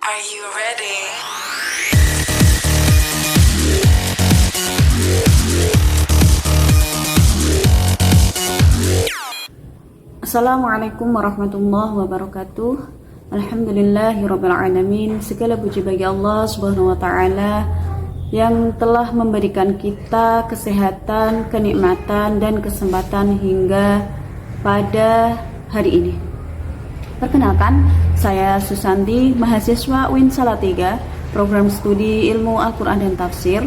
Are you ready? Assalamualaikum warahmatullahi wabarakatuh. Alhamdulillahirabbil alamin. Segala puji bagi Allah Subhanahu wa taala yang telah memberikan kita kesehatan, kenikmatan dan kesempatan hingga pada hari ini. Perkenalkan, saya Susanti, mahasiswa UIN Salatiga, program studi Ilmu Al-Qur'an dan Tafsir.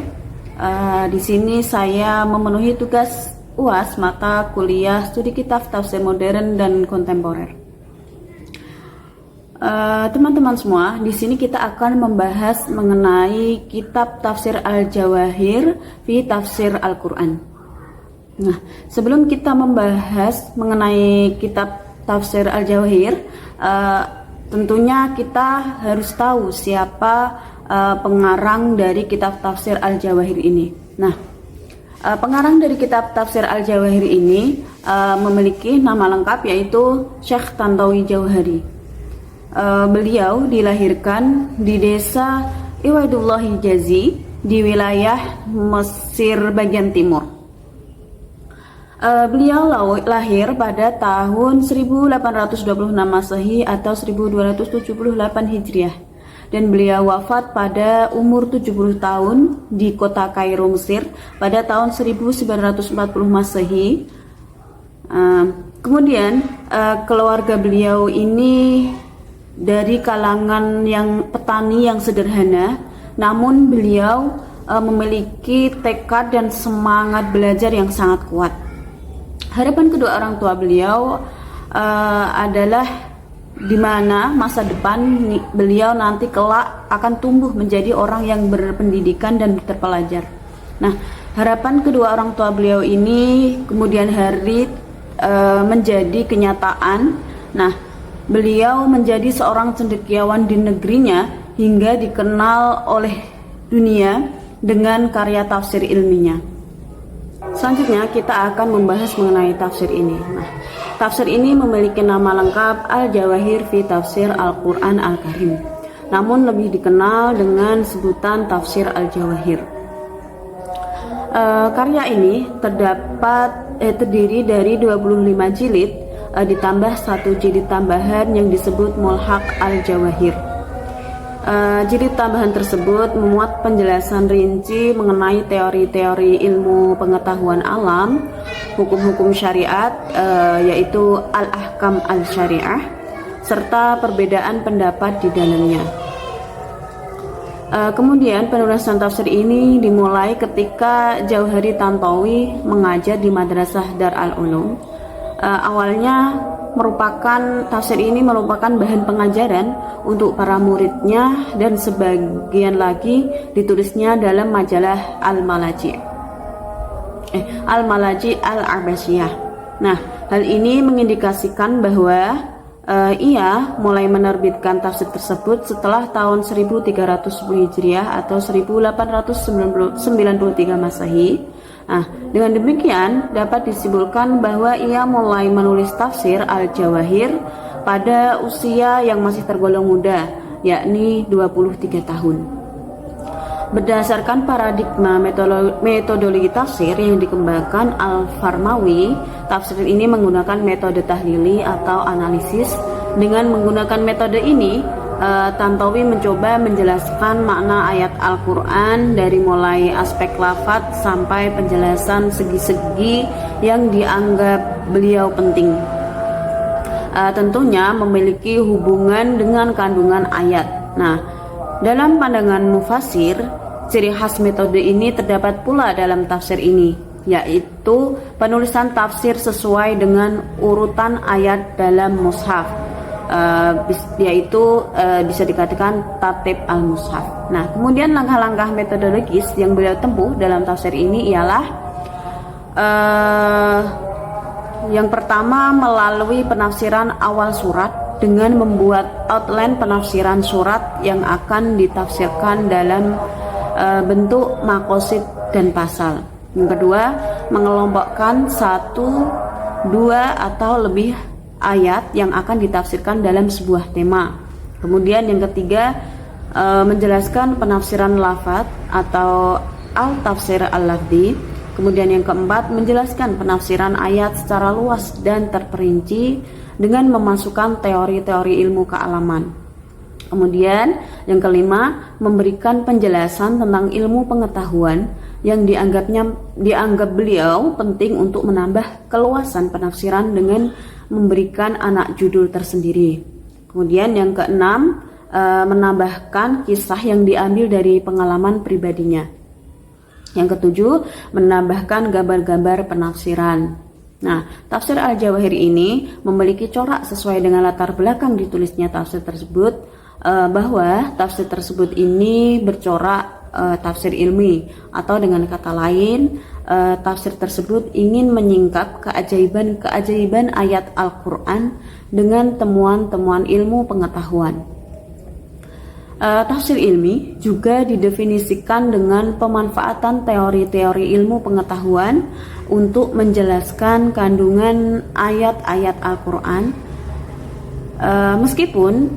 Di sini saya memenuhi tugas UAS mata kuliah studi kitab tafsir modern dan kontemporer. Teman-teman semua, di sini kita akan membahas mengenai kitab tafsir Al-Jawahir fi Tafsir Al-Quran. Nah, sebelum kita membahas mengenai kitab tafsir Al-Jawahir, tentunya kita harus tahu siapa pengarang dari kitab tafsir Al-Jawahir ini. Nah, pengarang dari kitab tafsir Al-Jawahir ini memiliki nama lengkap yaitu Syekh Tantawi Jauhari. Beliau dilahirkan di desa Iwaidullah Hijazi di wilayah Mesir bagian timur. Beliau lahir pada tahun 1826 Masehi atau 1278 Hijriah, dan beliau wafat pada umur 70 tahun di kota Kairo, Mesir pada tahun 1940 Masehi. Kemudian keluarga beliau ini dari kalangan yang petani yang sederhana, namun beliau memiliki tekad dan semangat belajar yang sangat kuat. Harapan kedua orang tua beliau adalah di mana masa depan beliau nanti kelak akan tumbuh menjadi orang yang berpendidikan dan terpelajar. Nah, harapan kedua orang tua beliau ini kemudian hari menjadi kenyataan. Nah, beliau menjadi seorang cendekiawan di negerinya hingga dikenal oleh dunia dengan karya tafsir ilminya. Selanjutnya kita akan membahas mengenai tafsir ini. Nah, tafsir ini memiliki nama lengkap Al-Jawahir fi Tafsir Al-Quran Al-Karim, namun lebih dikenal dengan sebutan Tafsir Al-Jawahir. Karya ini terdiri dari 25 jilid, ditambah satu jilid tambahan yang disebut Mulhaq Al-Jawahir. Jilid tambahan tersebut memuat penjelasan rinci mengenai teori-teori ilmu pengetahuan alam, hukum-hukum syariat, yaitu Al-Ahkam Al-Syariah, serta perbedaan pendapat di dalamnya. Kemudian penulisan tafsir ini dimulai ketika Jauhari Tantawi mengajar di Madrasah Dar al-Ulum. Awalnya tafsir ini merupakan bahan pengajaran untuk para muridnya, dan sebagian lagi ditulisnya dalam majalah Al-Malaji Al-Abbasiyah. Nah, hal ini mengindikasikan bahwa ia mulai menerbitkan tafsir tersebut setelah tahun 1310 Hijriah atau 1893 Masehi. Nah, dengan demikian dapat disimpulkan bahwa ia mulai menulis tafsir Al-Jawahir pada usia yang masih tergolong muda, yakni 23 tahun. Berdasarkan paradigma metodologi tafsir yang dikembangkan Al-Farmawi, tafsir ini menggunakan metode tahlili atau analisis. Dengan menggunakan metode ini, Tantawi mencoba menjelaskan makna ayat Al-Quran dari mulai aspek lafadz sampai penjelasan segi-segi yang dianggap beliau penting. Tentunya memiliki hubungan dengan kandungan ayat. Nah, dalam pandangan mufasir, ciri khas metode ini terdapat pula dalam tafsir ini, yaitu penulisan tafsir sesuai dengan urutan ayat dalam mushaf, yaitu bisa dikatakan tartib al-mushaf. Nah, kemudian langkah-langkah metodologis yang beliau tempuh dalam tafsir ini ialah yang pertama, melalui penafsiran awal surat dengan membuat outline penafsiran surat yang akan ditafsirkan dalam bentuk maqasid dan pasal. Yang kedua, mengelompokkan 1, 2 atau lebih ayat yang akan ditafsirkan dalam sebuah tema. Kemudian yang ketiga, menjelaskan penafsiran lafadz atau al-tafsir al-lafzi. Kemudian yang keempat, menjelaskan penafsiran ayat secara luas dan terperinci dengan memasukkan teori-teori ilmu kealaman. Kemudian yang kelima, memberikan penjelasan tentang ilmu pengetahuan yang dianggap beliau penting untuk menambah keluasan penafsiran dengan memberikan anak judul tersendiri. Kemudian yang keenam, menambahkan kisah yang diambil dari pengalaman pribadinya. Yang ketujuh, menambahkan gambar-gambar penafsiran. Nah, tafsir Al-Jawahir ini memiliki corak sesuai dengan latar belakang ditulisnya tafsir tersebut, bahwa tafsir tersebut ini bercorak tafsir ilmi, atau dengan kata lain, tafsir tersebut ingin menyingkap keajaiban-keajaiban ayat Al-Quran dengan temuan-temuan ilmu pengetahuan. Tafsir ilmi juga didefinisikan dengan pemanfaatan teori-teori ilmu pengetahuan untuk menjelaskan kandungan ayat-ayat Al-Quran. Meskipun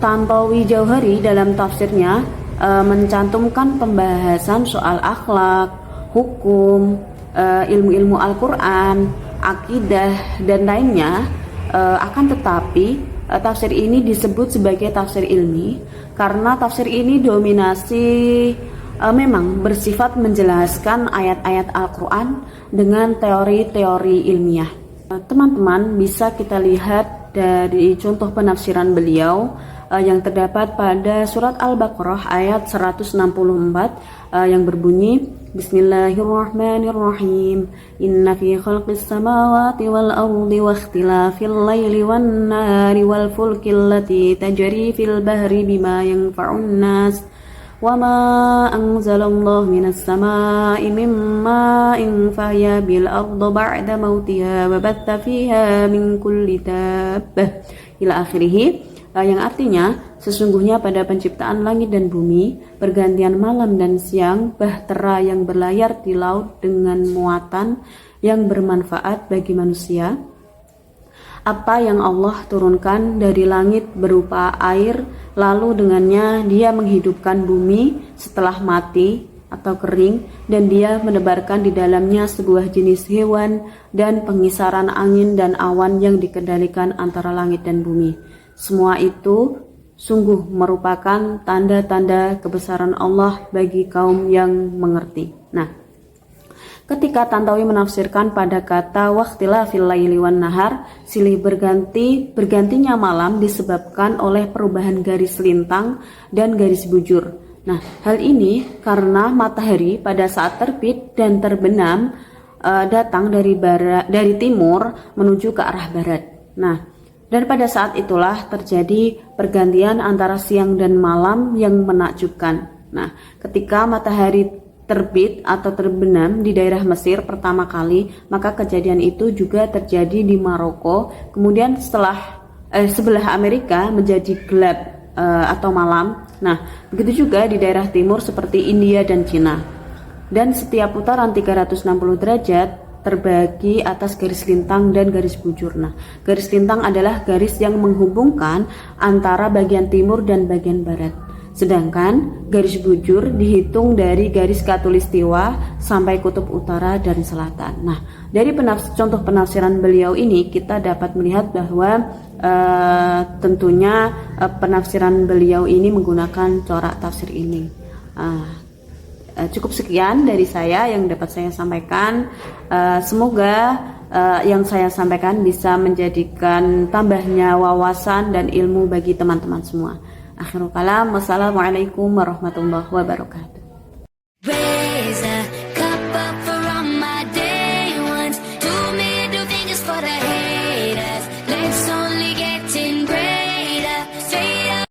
Tantawi Jauhari dalam tafsirnya mencantumkan pembahasan soal akhlak, hukum, ilmu-ilmu Al-Quran, akidah, dan lainnya, akan tetapi tafsir ini disebut sebagai tafsir ilmi karena tafsir ini dominasi memang bersifat menjelaskan ayat-ayat Al-Quran dengan teori-teori ilmiah. Teman-teman bisa kita lihat dari contoh penafsiran beliau yang terdapat pada surat Al-Baqarah ayat 164 yang berbunyi, Bismillahirrahmanirrahim. Inna fi khalqis samawati wal ardi wa ikhtilafil laili wan nahari wal fulki allati tajri fil bahri bima yanfa'un nas wa ma anzalallahu minas samai mimma fahya bil ardi ba'da mautiha wa batta fiha min kulli dabbah ila akhirih, yang artinya sesungguhnya pada penciptaan langit dan bumi, pergantian malam dan siang, bahtera yang berlayar di laut dengan muatan yang bermanfaat bagi manusia, apa yang Allah turunkan dari langit berupa air, lalu dengannya dia menghidupkan bumi setelah mati atau kering, dan dia menebarkan di dalamnya sebuah jenis hewan dan pengisaran angin dan awan yang dikendalikan antara langit dan bumi. Semua itu sungguh merupakan tanda-tanda kebesaran Allah bagi kaum yang mengerti. Nah, ketika Tantawi menafsirkan pada kata waqtilafil laili wan nahar, silih bergantinya malam disebabkan oleh perubahan garis lintang dan garis bujur. Nah, hal ini karena matahari pada saat terbit dan terbenam datang dari timur menuju ke arah barat. Nah, dan pada saat itulah terjadi pergantian antara siang dan malam yang menakjubkan. Nah, ketika matahari terbit atau terbenam di daerah Mesir pertama kali, maka kejadian itu juga terjadi di Maroko. Kemudian sebelah Amerika menjadi gelap atau malam. Nah, begitu juga di daerah timur seperti India dan Cina. Dan setiap putaran 360 derajat terbagi atas garis lintang dan garis bujur. Nah, garis lintang adalah garis yang menghubungkan antara bagian timur dan bagian barat. Sedangkan garis bujur dihitung dari garis khatulistiwa sampai kutub utara dan selatan. Nah, dari contoh penafsiran beliau ini kita dapat melihat bahwa tentunya penafsiran beliau ini menggunakan corak tafsir ini. Cukup sekian dari saya yang dapat saya sampaikan. Semoga yang saya sampaikan bisa menjadikan tambahnya wawasan dan ilmu bagi teman-teman semua. Akhirul kalam, wassalamualaikum warahmatullahi wabarakatuh.